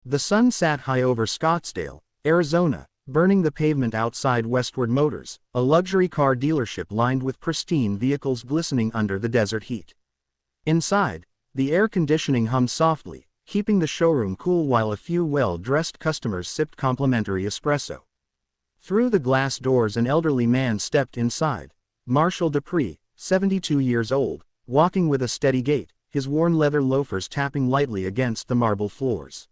The sun sat high over Scottsdale, Arizona, burning the pavement outside Westward Motors, a luxury car dealership lined with pristine vehicles glistening under the desert heat. Inside, the air conditioning hummed softly, keeping the showroom cool while a few well-dressed customers sipped complimentary espresso. Through the glass doors an elderly man stepped inside, Marshall Dupree, 72 years old, walking with a steady gait, his worn leather loafers tapping lightly against the marble floors.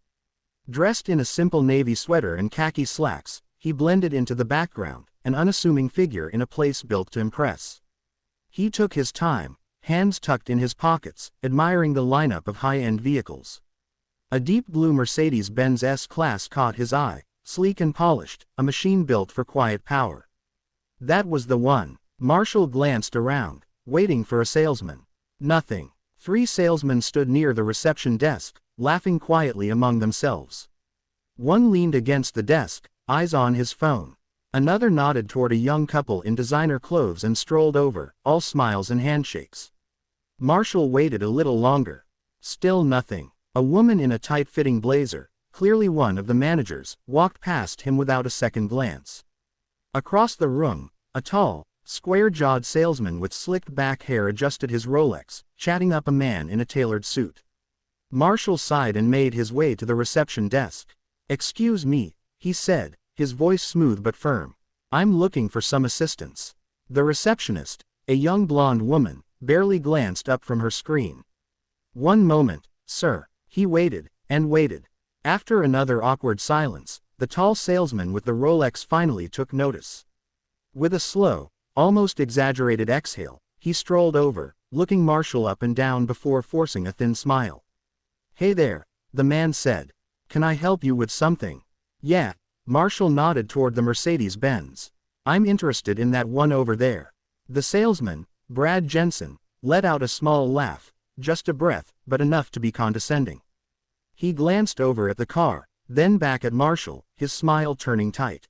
Dressed in a simple navy sweater and khaki slacks, he blended into the background, an unassuming figure in a place built to impress. He took his time, hands tucked in his pockets, admiring the lineup of high-end vehicles. A deep blue Mercedes-Benz S-Class caught his eye, sleek and polished, a machine built for quiet power. That was the one. Marshall glanced around, waiting for a salesman. Nothing. 3 salesmen stood near the reception desk, laughing quietly among themselves. One leaned against the desk, eyes on his phone. Another nodded toward a young couple in designer clothes and strolled over, all smiles and handshakes. Marshall waited a little longer. Still nothing. A woman in a tight-fitting blazer, clearly one of the managers, walked past him without a second glance. Across the room, a tall, square-jawed salesman with slicked back hair adjusted his Rolex, chatting up a man in a tailored suit. Marshall sighed and made his way to the reception desk. "Excuse me," he said, his voice smooth but firm. "I'm looking for some assistance." The receptionist, a young blonde woman, barely glanced up from her screen. "One moment, sir." He waited, and waited. After another awkward silence, the tall salesman with the Rolex finally took notice. With a slow, almost exaggerated exhale, he strolled over, looking Marshall up and down before forcing a thin smile. "Hey there," the man said. "Can I help you with something?" "Yeah." Marshall nodded toward the Mercedes-Benz. "I'm interested in that one over there." The salesman, Brad Jensen, let out a small laugh, just a breath, but enough to be condescending. He glanced over at the car, then back at Marshall, his smile turning tight.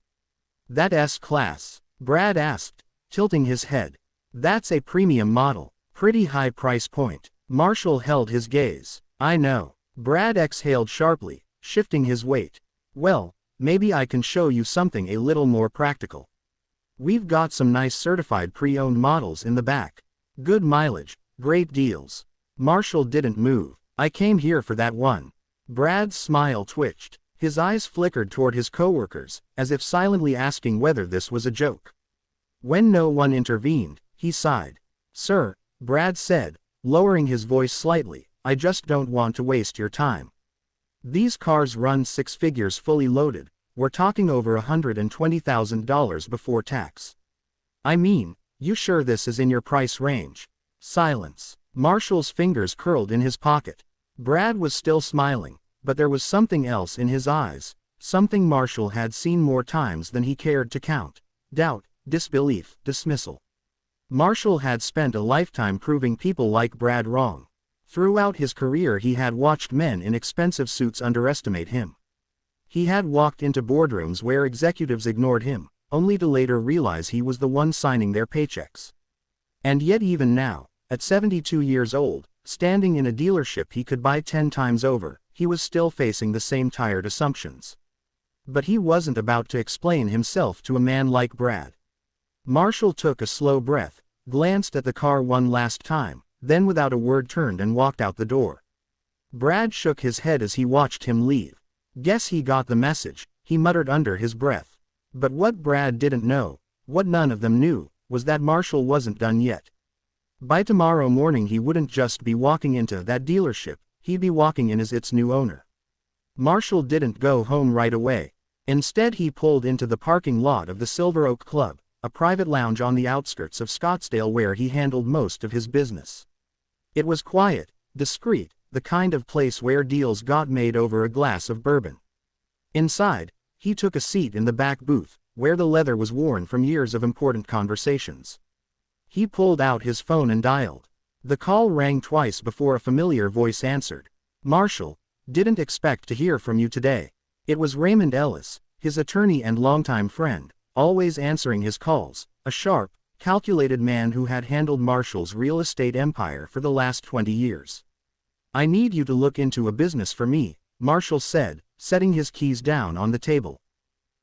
"That S-Class?" Brad asked, tilting his head. "That's a premium model, pretty high price point." Marshall held his gaze. "I know." Brad exhaled sharply, shifting his weight. "Well, maybe I can show you something a little more practical. We've got some nice certified pre-owned models in the back. Good mileage, great deals." Marshall didn't move. "I came here for that one." Brad's smile twitched. His eyes flickered toward his coworkers, as if silently asking whether this was a joke. When no one intervened, he sighed. "Sir," Brad said, lowering his voice slightly, "I just don't want to waste your time. These cars run 6 figures fully loaded. We're talking over $120,000 before tax. I mean, you sure this is in your price range?" Silence. Marshall's fingers curled in his pocket. Brad was still smiling, but there was something else in his eyes, something Marshall had seen more times than he cared to count. Doubt, disbelief, dismissal. Marshall had spent a lifetime proving people like Brad wrong. Throughout his career he had watched men in expensive suits underestimate him. He had walked into boardrooms where executives ignored him, only to later realize he was the one signing their paychecks. And yet even now, at 72 years old, standing in a dealership he could buy 10 times over, he was still facing the same tired assumptions. But he wasn't about to explain himself to a man like Brad. Marshall took a slow breath, glanced at the car one last time, then without a word turned and walked out the door. Brad shook his head as he watched him leave. "Guess he got the message," he muttered under his breath. But what Brad didn't know, what none of them knew, was that Marshall wasn't done yet. By tomorrow morning he wouldn't just be walking into that dealership, he'd be walking in as its new owner. Marshall didn't go home right away. Instead he pulled into the parking lot of the Silver Oak Club, a private lounge on the outskirts of Scottsdale where he handled most of his business. It was quiet, discreet, the kind of place where deals got made over a glass of bourbon. Inside, he took a seat in the back booth, where the leather was worn from years of important conversations. He pulled out his phone and dialed. The call rang twice before a familiar voice answered. "Marshall, didn't expect to hear from you today." It was Raymond Ellis, his attorney and longtime friend, always answering his calls, a sharp, calculated man who had handled Marshall's real estate empire for the last 20 years. "I need you to look into a business for me," Marshall said, setting his keys down on the table.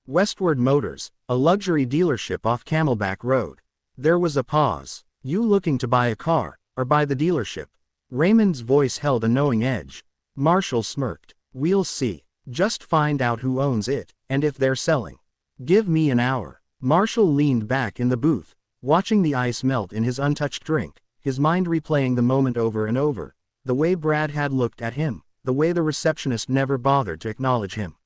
Westward Motors, a luxury dealership off Camelback Road. There was a pause. You looking to buy a car, or buy the dealership? Raymond's voice held a knowing edge. Marshall smirked. We'll see. Just find out who owns it, and if they're selling. Give me an hour. Marshall leaned back in the booth, watching the ice melt in his untouched drink, his mind replaying the moment over and over. The way Brad had looked at him, the way the receptionist never bothered to acknowledge him.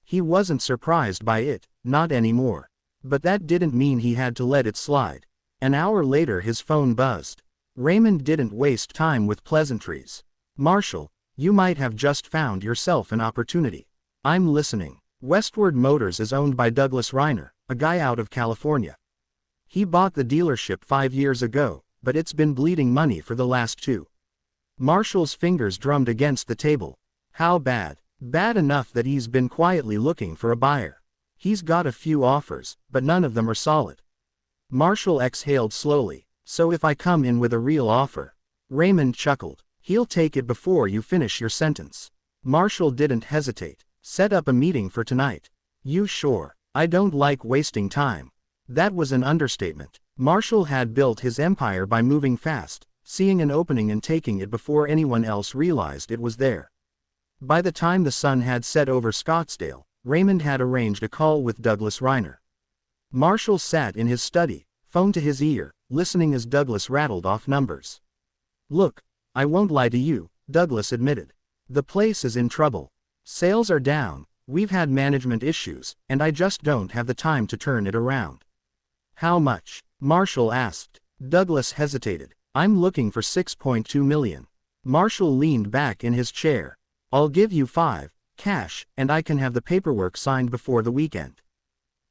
He wasn't surprised by it, not anymore. But that didn't mean he had to let it slide. An hour later his phone buzzed. Raymond didn't waste time with pleasantries. Marshall, you might have just found yourself an opportunity. I'm listening. Westward Motors is owned by Douglas Reiner, a guy out of California. He bought the dealership 5 years ago, but it's been bleeding money for the last 2. Marshall's fingers drummed against the table. How bad? Bad enough that he's been quietly looking for a buyer. He's got a few offers, but none of them are solid. Marshall exhaled slowly. So if I come in with a real offer? Raymond chuckled. He'll take it before you finish your sentence. Marshall didn't hesitate. Set up a meeting for tonight. You sure? I don't like wasting time. That was an understatement. Marshall had built his empire by moving fast, seeing an opening and taking it before anyone else realized it was there. By the time the sun had set over Scottsdale, Raymond had arranged a call with Douglas Reiner. Marshall sat in his study, phone to his ear, listening as Douglas rattled off numbers. Look, I won't lie to you, Douglas admitted. The place is in trouble. Sales are down, we've had management issues, and I just don't have the time to turn it around. How much? Marshall asked. Douglas hesitated. I'm looking for $6.2 million. Marshall leaned back in his chair. I'll give you 5, cash, and I can have the paperwork signed before the weekend.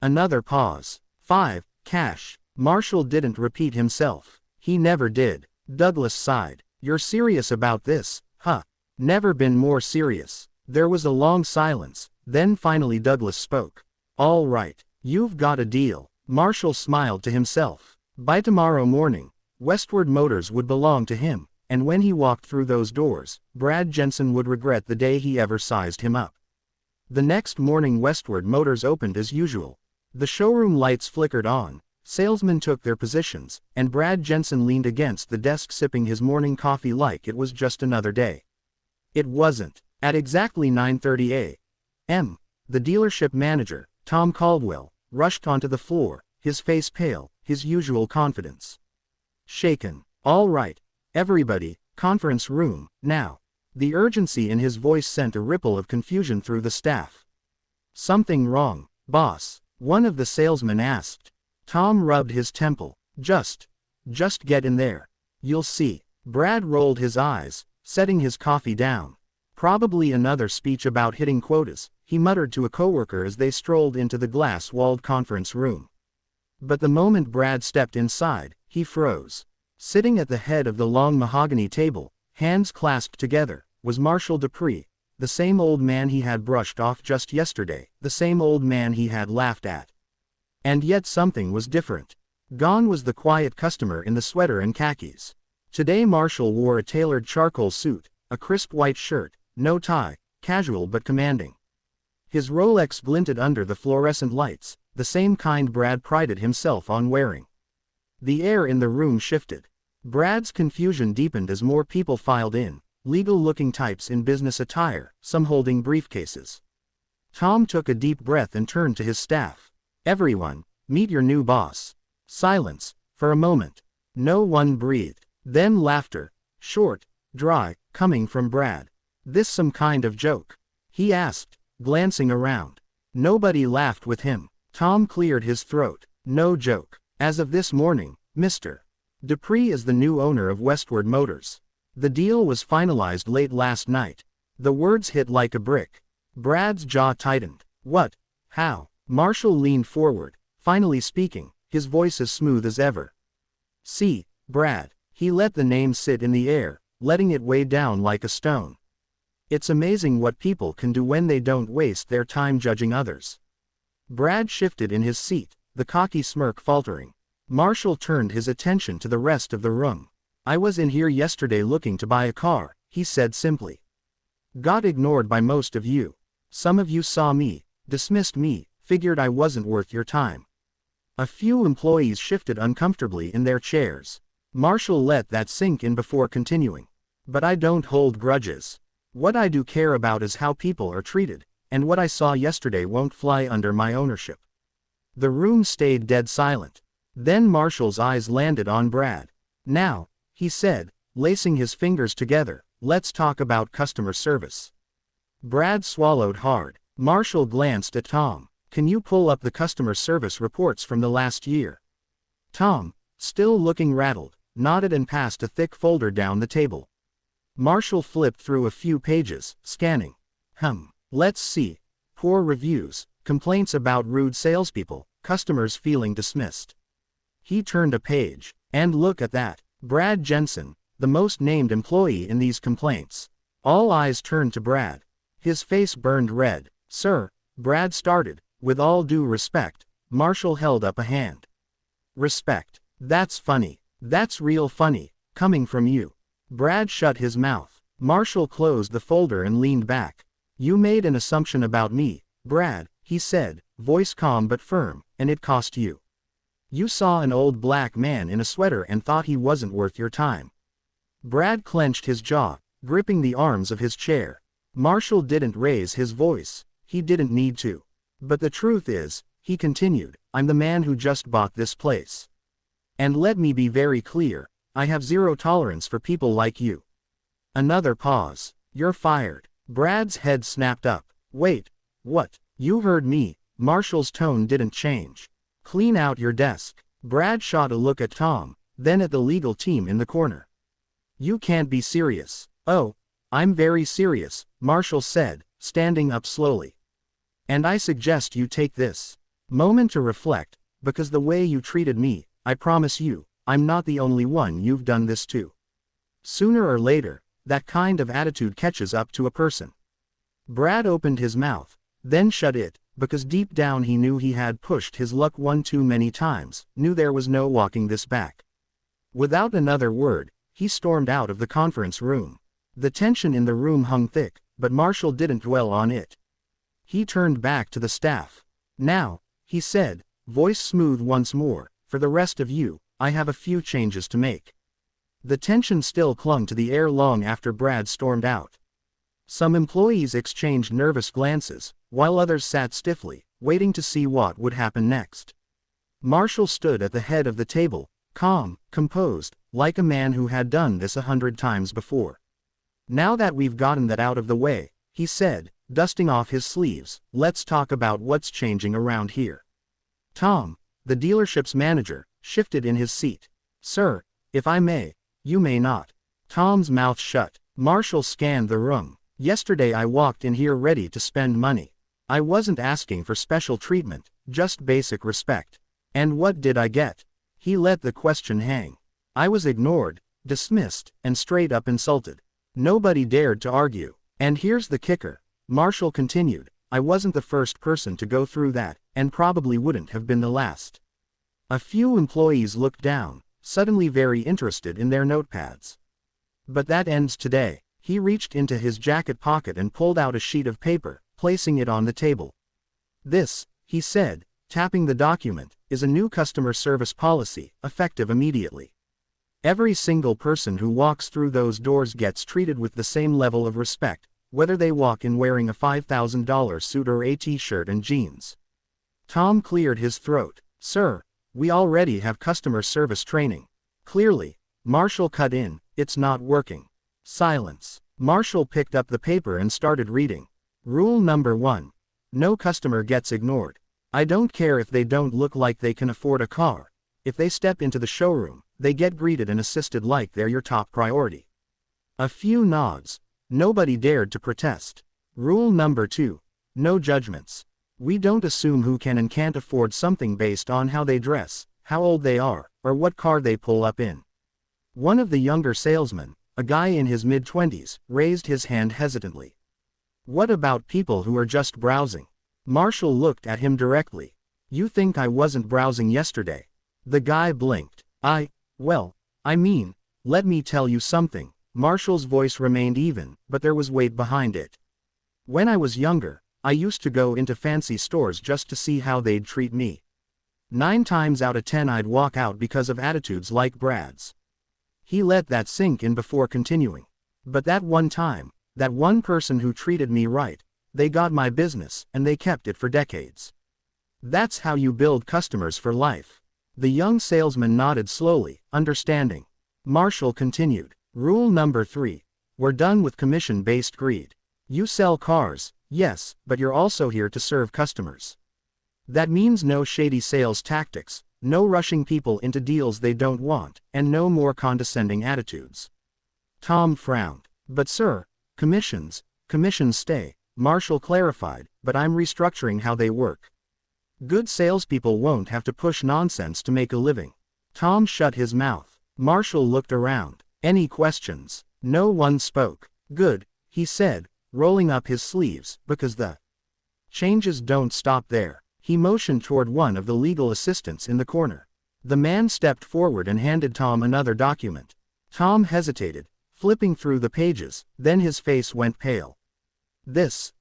Another pause. 5, cash. Marshall didn't repeat himself. He never did. Douglas sighed. You're serious about this, huh? Never been more serious. There was a long silence, then finally Douglas spoke. All right, you've got a deal. Marshall smiled to himself. By tomorrow morning, Westward Motors would belong to him, and when he walked through those doors, Brad Jensen would regret the day he ever sized him up. The next morning Westward Motors opened as usual. The showroom lights flickered on, salesmen took their positions, and Brad Jensen leaned against the desk sipping his morning coffee like it was just another day. It wasn't. At exactly 9:30 a.m., the dealership manager, Tom Caldwell, rushed onto the floor, his face pale, his usual confidence shaken. All right, everybody, conference room, now. The urgency in his voice sent a ripple of confusion through the staff. Something wrong, boss? One of the salesmen asked. Tom rubbed his temple. Just get in there. You'll see. Brad rolled his eyes, setting his coffee down. Probably another speech about hitting quotas, he muttered to a coworker as they strolled into the glass-walled conference room. But the moment Brad stepped inside, he froze. Sitting at the head of the long mahogany table, hands clasped together, was Marshall Dupree, the same old man he had brushed off just yesterday, the same old man he had laughed at. And yet something was different. Gone was the quiet customer in the sweater and khakis. Today Marshall wore a tailored charcoal suit, a crisp white shirt, no tie, casual but commanding. His Rolex glinted under the fluorescent lights, the same kind Brad prided himself on wearing. The air in the room shifted. Brad's confusion deepened as more people filed in, legal-looking types in business attire, some holding briefcases. Tom took a deep breath and turned to his staff. Everyone, meet your new boss. Silence, for a moment. No one breathed. Then laughter, short, dry, coming from Brad. This some kind of joke? He asked, glancing around. Nobody laughed with him. Tom cleared his throat. No joke. As of this morning, Mr. Dupree is the new owner of Westward Motors. The deal was finalized late last night. The words hit like a brick. Brad's jaw tightened. What? How? Marshall leaned forward, finally speaking, his voice as smooth as ever. See, Brad. He let the name sit in the air, letting it weigh down like a stone. It's amazing what people can do when they don't waste their time judging others. Brad shifted in his seat, the cocky smirk faltering. Marshall turned his attention to the rest of the room. I was in here yesterday looking to buy a car, he said simply. Got ignored by most of you. Some of you saw me, dismissed me, figured I wasn't worth your time. A few employees shifted uncomfortably in their chairs. Marshall let that sink in before continuing. But I don't hold grudges. What I do care about is how people are treated, and what I saw yesterday won't fly under my ownership. The room stayed dead silent. Then Marshall's eyes landed on Brad. Now, he said, lacing his fingers together, let's talk about customer service. Brad swallowed hard. Marshall glanced at Tom. Can you pull up the customer service reports from the last year? Tom, still looking rattled, nodded and passed a thick folder down the table. Marshall flipped through a few pages, scanning. Let's see. Poor reviews, complaints about rude salespeople, customers feeling dismissed. He turned a page, and look at that. Brad Jensen, the most named employee in these complaints. All eyes turned to Brad. His face burned red. Sir, Brad started. With all due respect, Marshall held up a hand. Respect. That's funny. That's real funny, coming from you. Brad shut his mouth. Marshall closed the folder and leaned back. You made an assumption about me, Brad, he said, voice calm but firm, and it cost you. You saw an old black man in a sweater and thought he wasn't worth your time. Brad clenched his jaw, gripping the arms of his chair. Marshall didn't raise his voice. He didn't need to. But the truth is, he continued, I'm the man who just bought this place. And let me be very clear, I have zero tolerance for people like you. Another pause. You're fired. Brad's head snapped up. Wait, what? You heard me. Marshall's tone didn't change. Clean out your desk. Brad shot a look at Tom, then at the legal team in the corner. You can't be serious. Oh, I'm very serious, Marshall said, standing up slowly. And I suggest you take this moment to reflect, because the way you treated me, I promise you, I'm not the only one you've done this to. Sooner or later, that kind of attitude catches up to a person. Brad opened his mouth, then shut it, because deep down he knew he had pushed his luck one too many times, knew there was no walking this back. Without another word, he stormed out of the conference room. The tension in the room hung thick, but Marshall didn't dwell on it. He turned back to the staff. Now, he said, voice smooth once more, for the rest of you, I have a few changes to make. The tension still clung to the air long after Brad stormed out. Some employees exchanged nervous glances, while others sat stiffly, waiting to see what would happen next. Marshall stood at the head of the table, calm, composed, like a man who had done this 100 times before. Now that we've gotten that out of the way, he said, dusting off his sleeves, let's talk about what's changing around here. Tom, the dealership's manager, shifted in his seat. Sir, if I may. You may not. Tom's mouth shut. Marshall scanned the room. Yesterday I walked in here ready to spend money. I wasn't asking for special treatment, just basic respect. And what did I get? He let the question hang. I was ignored, dismissed, and straight up insulted. Nobody dared to argue. And here's the kicker. Marshall continued, I wasn't the first person to go through that, and probably wouldn't have been the last. A few employees looked down, suddenly very interested in their notepads. But that ends today. He reached into his jacket pocket and pulled out a sheet of paper, placing it on the table. This, he said, tapping the document, is a new customer service policy, effective immediately. Every single person who walks through those doors gets treated with the same level of respect, whether they walk in wearing a $5,000 suit or a t-shirt and jeans. Tom cleared his throat. Sir, we already have customer service training. Clearly, Marshall cut in, it's not working. Silence. Marshall picked up the paper and started reading. Rule number 1. No customer gets ignored. I don't care if they don't look like they can afford a car. If they step into the showroom, they get greeted and assisted like they're your top priority. A few nods. Nobody dared to protest. Rule number 2. No judgments. We don't assume who can and can't afford something based on how they dress, how old they are, or what car they pull up in. One of the younger salesmen, a guy in his mid-20s, raised his hand hesitantly. What about people who are just browsing? Marshall looked at him directly. You think I wasn't browsing yesterday? The guy blinked. Well, I mean, let me tell you something. Marshall's voice remained even, but there was weight behind it. When I was younger, I used to go into fancy stores just to see how they'd treat me. 9 times out of 10 I'd walk out because of attitudes like Brad's. He let that sink in before continuing. But that one time, that one person who treated me right, they got my business, and they kept it for decades. That's how you build customers for life. The young salesman nodded slowly, understanding. Marshall continued. Rule number 3. We're done with commission-based greed. You sell cars, yes, but you're also here to serve customers. That means no shady sales tactics, no rushing people into deals they don't want, and no more condescending attitudes. Tom frowned. But sir, commissions stay, Marshall clarified, but I'm restructuring how they work. Good salespeople won't have to push nonsense to make a living. Tom shut his mouth. Marshall looked around. Any questions? No one spoke. Good, he said, rolling up his sleeves, because the changes don't stop there. He motioned toward one of the legal assistants in the corner. The man stepped forward and handed Tom another document. Tom hesitated, flipping through the pages, then his face went pale. This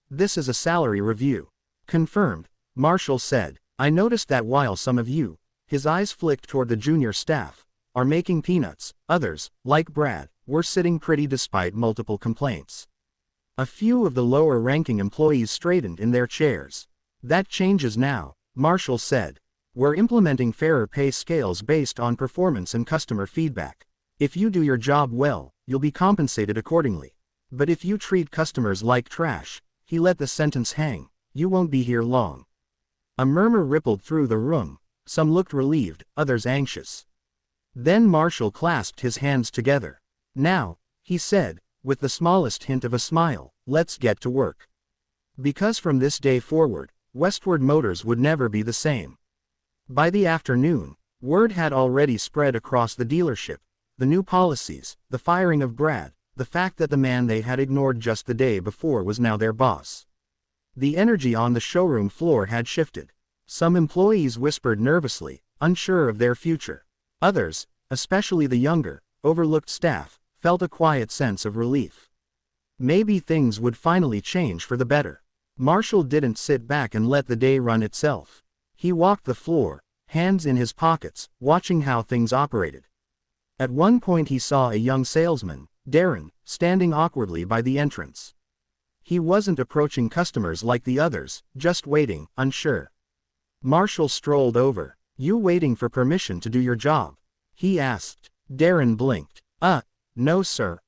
is a salary review. Confirmed, Marshall said. I noticed that while some of you, his eyes flicked toward the junior staff, are making peanuts, others, like Brad, were sitting pretty despite multiple complaints. A few of the lower-ranking employees straightened in their chairs. That changes now, Marshall said. We're implementing fairer pay scales based on performance and customer feedback. If you do your job well, you'll be compensated accordingly. But if you treat customers like trash, he let the sentence hang, you won't be here long. A murmur rippled through the room. Some looked relieved, others anxious. Then Marshall clasped his hands together. Now, he said, with the smallest hint of a smile, let's get to work. Because from this day forward, Westward Motors would never be the same. By the afternoon, word had already spread across the dealership. The new policies, the firing of Brad, the fact that the man they had ignored just the day before was now their boss. The energy on the showroom floor had shifted. Some employees whispered nervously, unsure of their future. Others, especially the younger, overlooked staff, felt a quiet sense of relief. Maybe things would finally change for the better. Marshall didn't sit back and let the day run itself. He walked the floor, hands in his pockets, watching how things operated. At one point he saw a young salesman, Darren, standing awkwardly by the entrance. He wasn't approaching customers like the others, just waiting, unsure. Marshall strolled over. You waiting for permission to do your job? He asked. Darren blinked. No sir,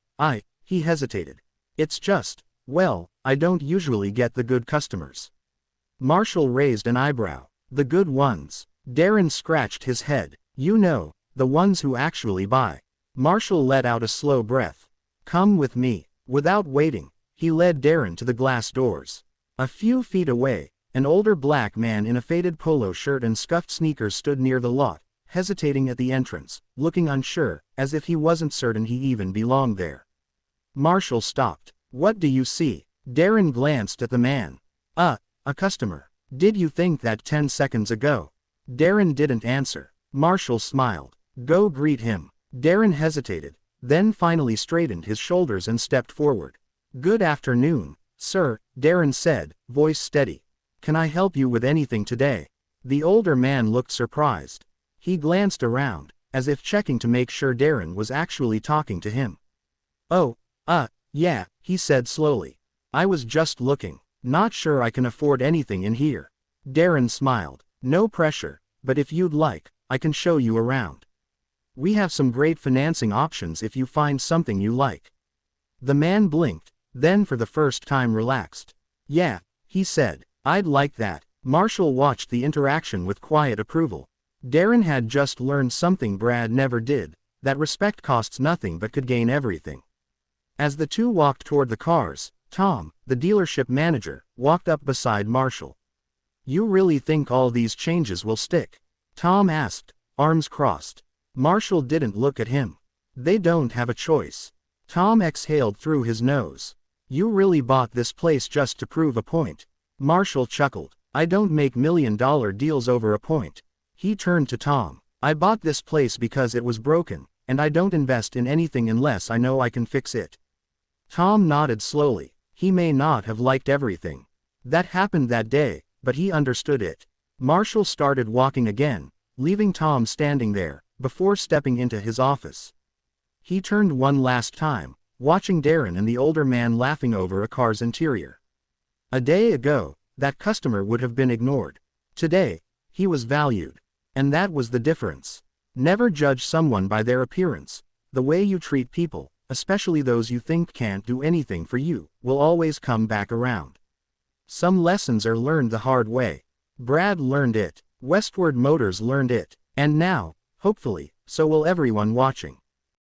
he hesitated. It's just, well, I don't usually get the good customers. Marshall raised an eyebrow. The good ones. Darren scratched his head. You know, the ones who actually buy. Marshall let out a slow breath. Come with me. Without waiting, he led Darren to the glass doors. A few feet away, an older black man in a faded polo shirt and scuffed sneakers stood near the lot, hesitating at the entrance, looking unsure, as if he wasn't certain he even belonged there. Marshall stopped. What do you see? Darren glanced at the man. A customer. Did you think that 10 seconds ago? Darren didn't answer. Marshall smiled. Go greet him. Darren hesitated, then finally straightened his shoulders and stepped forward. Good afternoon, sir, Darren said, voice steady. Can I help you with anything today? The older man looked surprised. He glanced around, as if checking to make sure Darren was actually talking to him. Oh, yeah, he said slowly. I was just looking. Not sure I can afford anything in here. Darren smiled. No pressure, but if you'd like, I can show you around. We have some great financing options if you find something you like. The man blinked, then for the first time relaxed. Yeah, he said, I'd like that. Marshall watched the interaction with quiet approval. Darren had just learned something Brad never did, that respect costs nothing but could gain everything. As the two walked toward the cars, Tom, the dealership manager, walked up beside Marshall. You really think all these changes will stick? Tom asked, arms crossed. Marshall didn't look at him. They don't have a choice. Tom exhaled through his nose. You really bought this place just to prove a point. Marshall chuckled. I don't make million-dollar deals over a point. He turned to Tom. I bought this place because it was broken, and I don't invest in anything unless I know I can fix it. Tom nodded slowly. He may not have liked everything that happened that day, but he understood it. Marshall started walking again, leaving Tom standing there, before stepping into his office. He turned one last time, watching Darren and the older man laughing over a car's interior. A day ago, that customer would have been ignored. Today, he was valued. And that was the difference. Never judge someone by their appearance. The way you treat people, especially those you think can't do anything for you, will always come back around. Some lessons are learned the hard way. Brad learned it. Westward Motors learned it. And now, hopefully, so will everyone watching.